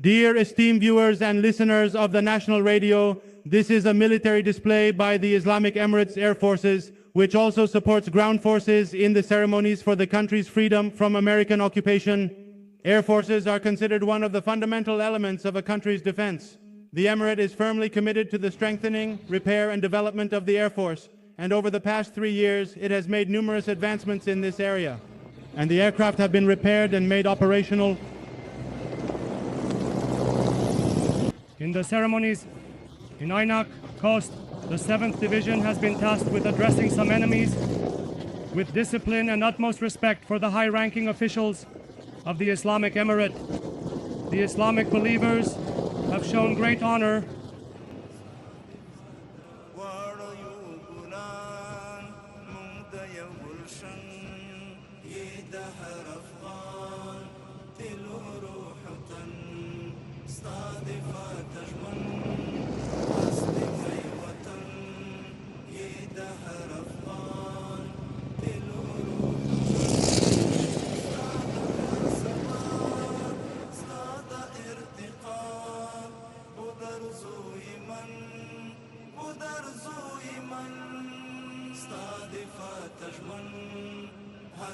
Dear esteemed viewers and listeners of the National Radio, this is a military display by the Islamic Emirates Air Forces, which also supports ground forces in the ceremonies for the country's freedom from American occupation. Air forces are considered one of the fundamental elements of a country's defense. The Emirate is firmly committed to the strengthening, repair, and development of the Air Force, and over the past 3 years, it has made numerous advancements in this area. And the aircraft have been repaired and made operational. In the ceremonies in Ainak Coast, the 7th Division has been tasked with addressing some enemies with discipline and utmost respect for the high-ranking officials of the Islamic Emirate. The Islamic believers have shown great honor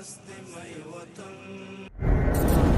هست می وطن